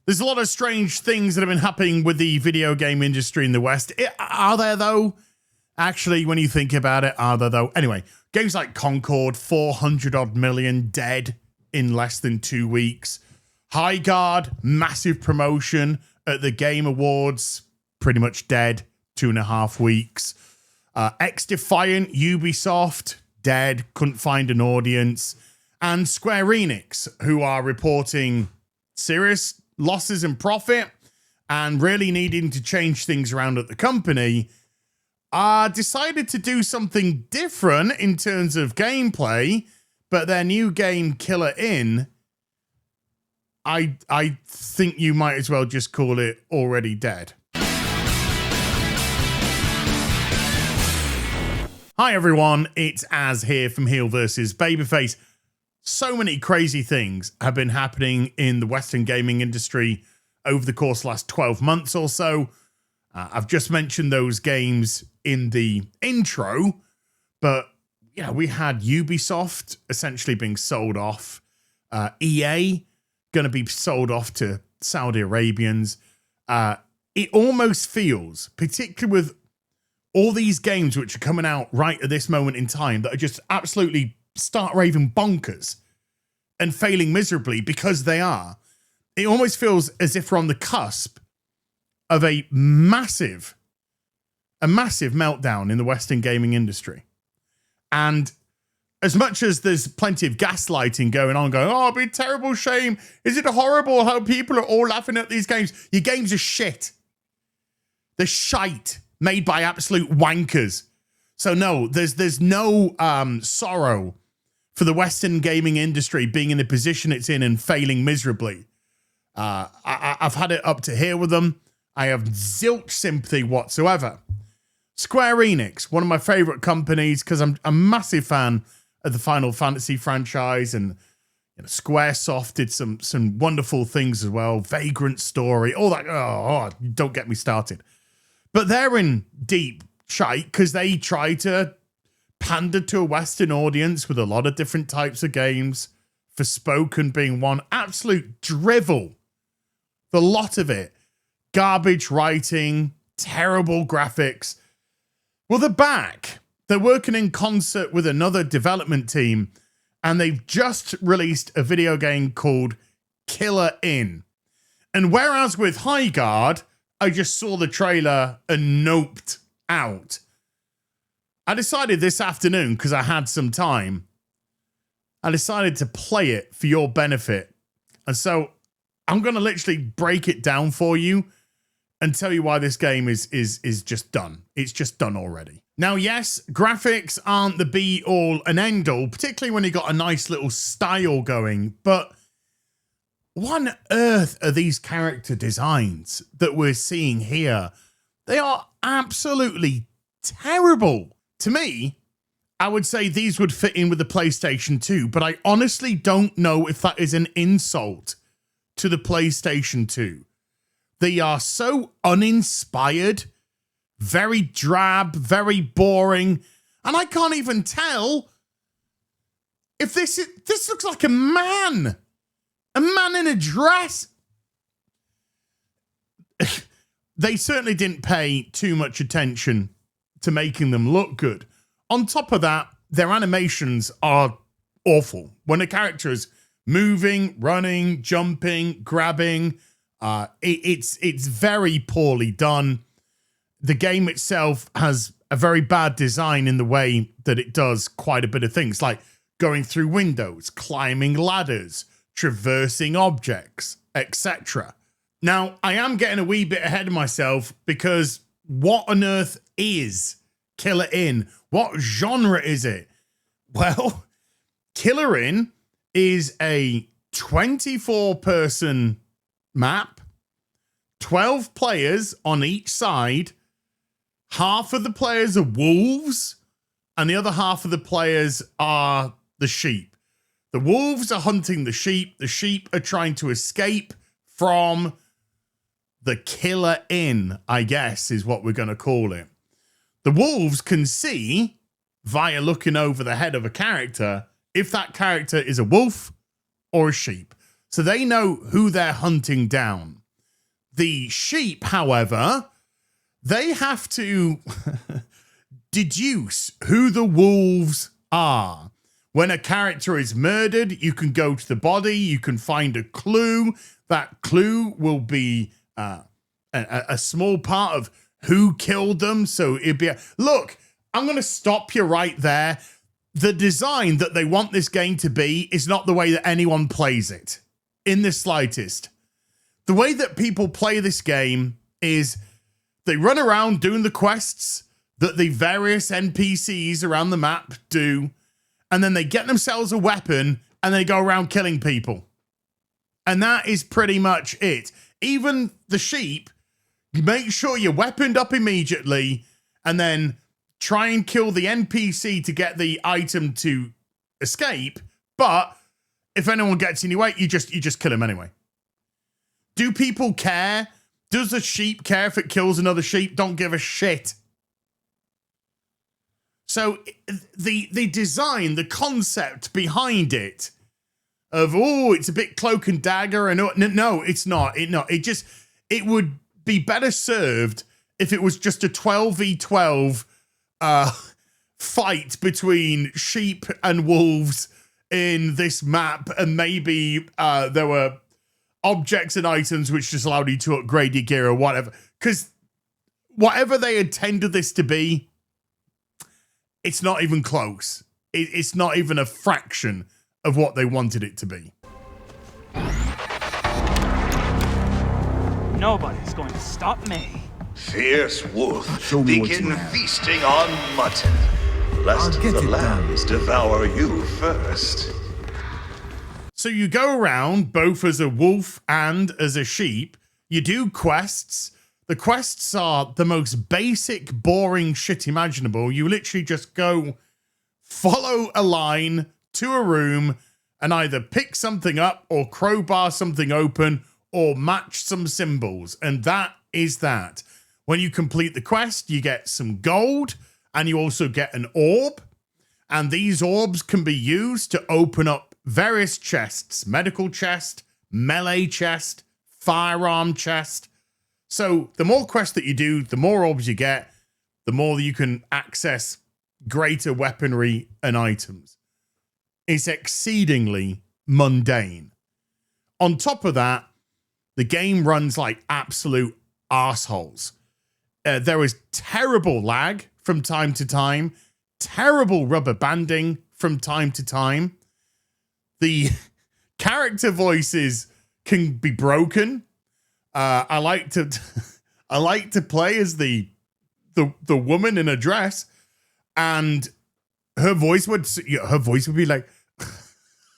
There's a lot of strange things that have been happening with the video game industry in the West. Are there, though? Actually, when you think about it, are there, though? Anyway, games like Concord, 400-odd million dead in less than 2 weeks. High Guard, massive promotion at the Game Awards, pretty much dead, 2.5 weeks. X-Defiant, Ubisoft, dead, couldn't find an audience. And Square Enix, who are reporting serious losses in profit and really needing to change things around at the company, decided to do something different in terms of gameplay, but their new game, Killer In, I think you might as well just call it already dead. Hi everyone, it's Az here from HeelvsBabyface. So many crazy things have been happening in the Western gaming industry over the course of the last 12 months or so. I've just mentioned those games in the intro, but we had Ubisoft essentially being sold off, EA going to be sold off to Saudi Arabians. It almost feels, particularly with all these games which are coming out right at this moment in time, that are just absolutely start raving bonkers and failing miserably because they are. It almost feels as if we're on the cusp of a massive meltdown in the Western gaming industry. And as much as there's plenty of gaslighting going on, oh, it'd be a terrible shame. Is it horrible how people are all laughing at these games? Your games are shit. They're shite, made by absolute wankers. So no, there's no sorrow for the Western gaming industry being in the position it's in and failing miserably. I've had it up to here with them. I have zilch sympathy whatsoever. Square Enix, one of my favorite companies, because I'm a massive fan of the Final Fantasy franchise, and Squaresoft did some wonderful things as well. Vagrant Story, all that. Oh, don't get me started. But they're in deep shite because they try to pander to a Western audience with a lot of different types of games. Forspoken being one. Absolute drivel. The lot of it. Garbage writing. Terrible graphics. Well, they're back. They're working in concert with another development team, and they've just released a video game called Killer In. And whereas with High Guard, I just saw the trailer and noped out, I decided this afternoon, because I had some time, I decided to play it for your benefit. And so I'm going to literally break it down for you and tell you why this game is just done. It's just done already. Now, yes, graphics aren't the be-all and end-all, particularly when you got a nice little style going, but what on earth are these character designs that we're seeing here? They are absolutely terrible. To me, I would say these would fit in with the PlayStation 2, but I honestly don't know if that is an insult to the PlayStation 2. They are so uninspired, very drab, very boring, and I can't even tell if this looks like a man in a dress. They certainly didn't pay too much attention to making them look good. On top of that, their animations are awful. When a character is moving, running, jumping, grabbing, it's very poorly done. The game itself has a very bad design in the way that it does quite a bit of things, like going through windows, climbing ladders, traversing objects, etc. Now, I am getting a wee bit ahead of myself because what on earth is Killer In? What genre is it? Well, Killer In is a 24-person map, 12 players on each side. Half of the players are wolves, and the other half of the players are the sheep. The wolves are hunting the sheep. The sheep are trying to escape from the Killer In, I guess, is what we're going to call it. The wolves can see, via looking over the head of a character, if that character is a wolf or a sheep. So they know who they're hunting down. The sheep, however, they have to deduce who the wolves are. When a character is murdered, you can go to the body, you can find a clue. That clue will be a small part of who killed them. So it'd be look, I'm going to stop you right there. The design that they want this game to be is not the way that anyone plays it in the slightest. The way that people play this game is they run around doing the quests that the various NPCs around the map do, and then they get themselves a weapon and they go around killing people. And that is pretty much it. Even the sheep, you make sure you're weaponed up immediately and then try and kill the NPC to get the item to escape. But if anyone gets in your way, you just kill him anyway. Do people care? Does the sheep care if it kills another sheep? Don't give a shit. So the design, the concept behind it of, oh, it's a bit cloak and dagger, and no, it's not. It would be better served if it was just a 12v12 fight between sheep and wolves in this map, and maybe there were objects and items which just allowed you to upgrade your gear or whatever. Because whatever they intended this to be, it's not even close. It's not even a fraction of what they wanted it to be. Nobody's going to stop me. Fierce wolf, begin feasting on mutton, lest the lambs devour you first. So you go around both as a wolf and as a sheep. You do quests. The quests are the most basic, boring shit imaginable. You literally just go follow a line to a room and either pick something up or crowbar something open or match some symbols. And that is that. When you complete the quest, you get some gold and you also get an orb. And these orbs can be used to open up various chests: medical chest, melee chest, firearm chest. So the more quests that you do, the more orbs you get, the more you can access greater weaponry and items. It's exceedingly mundane. On top of that, the game runs like absolute arseholes. There is terrible lag from time to time, terrible rubber banding from time to time. The character voices can be broken. I like to play as the woman in a dress, and her voice would be like,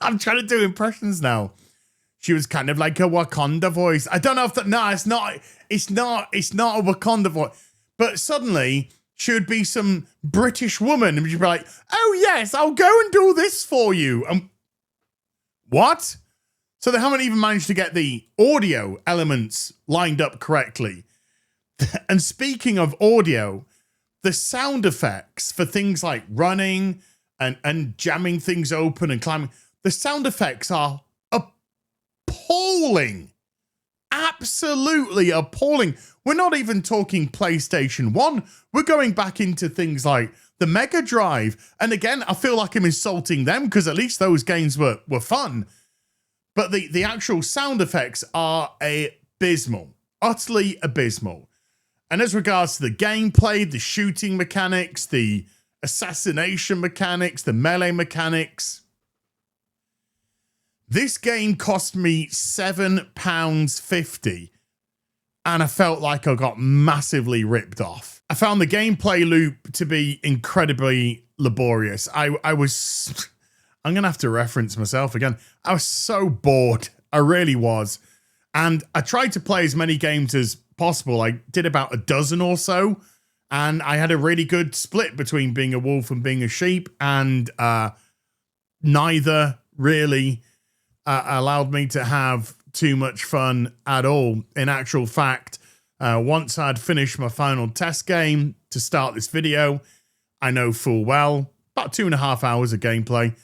I'm trying to do impressions now. She was kind of like a Wakanda voice. I don't know if that. No, it's not a Wakanda voice. But suddenly she would be some British woman, and she'd be like, "Oh yes, I'll go and do this for you." What? So they haven't even managed to get the audio elements lined up correctly. And speaking of audio, the sound effects for things like running and jamming things open and climbing, the sound effects are appalling. Absolutely appalling. We're not even talking PlayStation 1. We're going back into things like the Mega Drive. And again, I feel like I'm insulting them because at least those games were fun. But the actual sound effects are abysmal. Utterly abysmal. And as regards to the gameplay, the shooting mechanics, the assassination mechanics, the melee mechanics, this game cost me £7.50, and I felt like I got massively ripped off. I found the gameplay loop to be incredibly laborious. I'm going to have to reference myself again. I was so bored. I really was. And I tried to play as many games as possible. I did about a dozen or so, and I had a really good split between being a wolf and being a sheep, and neither really allowed me to have too much fun at all. In actual fact, once I'd finished my final test game to start this video, I know full well, about 2.5 hours of gameplay,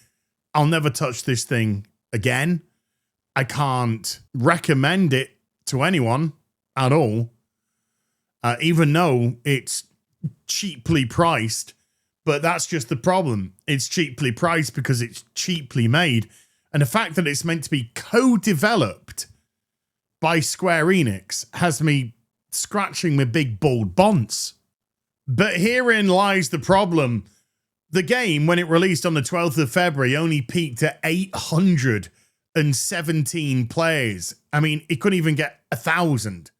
I'll never touch this thing again. I can't recommend it to anyone. at all, even though it's cheaply priced. But that's just the problem. It's cheaply priced because it's cheaply made. And the fact that it's meant to be co-developed by Square Enix has me scratching my big bald bonds. But herein lies the problem. The game, when it released on the 12th of February, only peaked at 817 players. I mean, it couldn't even get 1,000,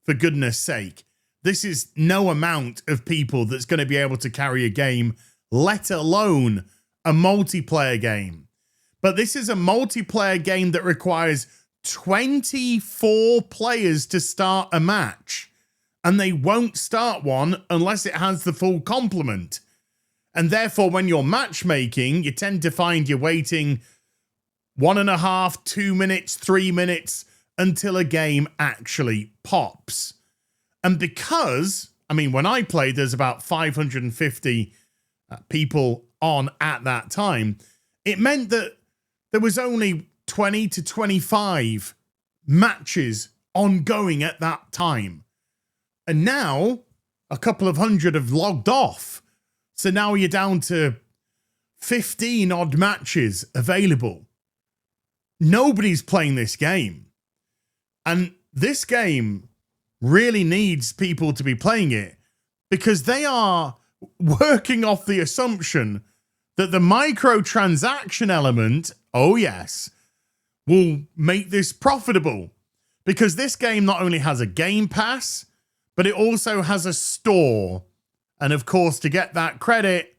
for goodness sake. This is no amount of people that's going to be able to carry a game, let alone a multiplayer game. But this is a multiplayer game that requires 24 players to start a match. And they won't start one unless it has the full complement. And therefore, when you're matchmaking, you tend to find you're waiting 1.5, 2 minutes, 3 minutes until a game actually pops. And because, I mean, when I played, there's about 550 people on at that time, it meant that there was only 20 to 25 matches ongoing at that time. And now, a couple of hundred have logged off. So now you're down to 15 odd matches available. Nobody's playing this game. And this game really needs people to be playing it because they are working off the assumption that the microtransaction element, oh yes, will make this profitable. Because this game not only has a Game Pass, but it also has a store. And of course, to get that credit,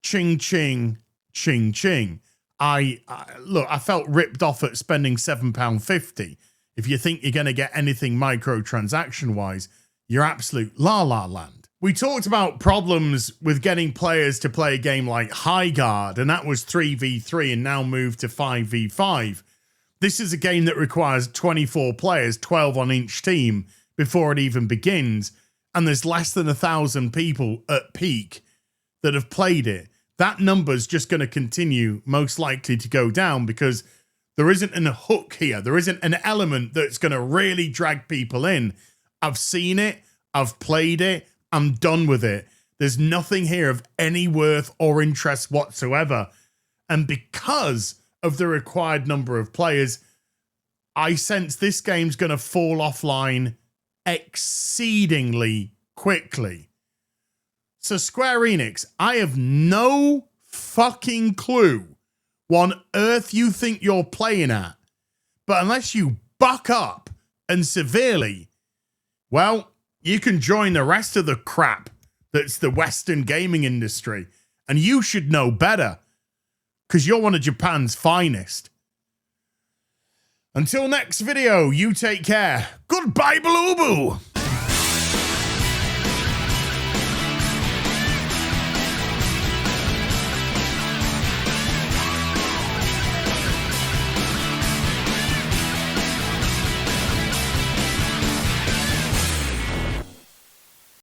ching, ching, ching, ching. Look, I felt ripped off at spending £7.50. If you think you're going to get anything microtransaction-wise, you're absolute la-la land. We talked about problems with getting players to play a game like High Guard, and that was 3v3 and now moved to 5v5. This is a game that requires 24 players, 12 on each team, before it even begins, and there's less than 1,000 people at peak that have played it. That number's just going to continue, most likely to go down, because there isn't a hook here. There isn't an element that's going to really drag people in. I've seen it. I've played it. I'm done with it. There's nothing here of any worth or interest whatsoever. And because of the required number of players, I sense this game's going to fall offline exceedingly quickly. So Square Enix, I have no fucking clue what on earth you think you're playing at. But unless you buck up and severely, well, you can join the rest of the crap that's the Western gaming industry. And you should know better, because you're one of Japan's finest. Until next video, you take care. Goodbye, Baloo Boo.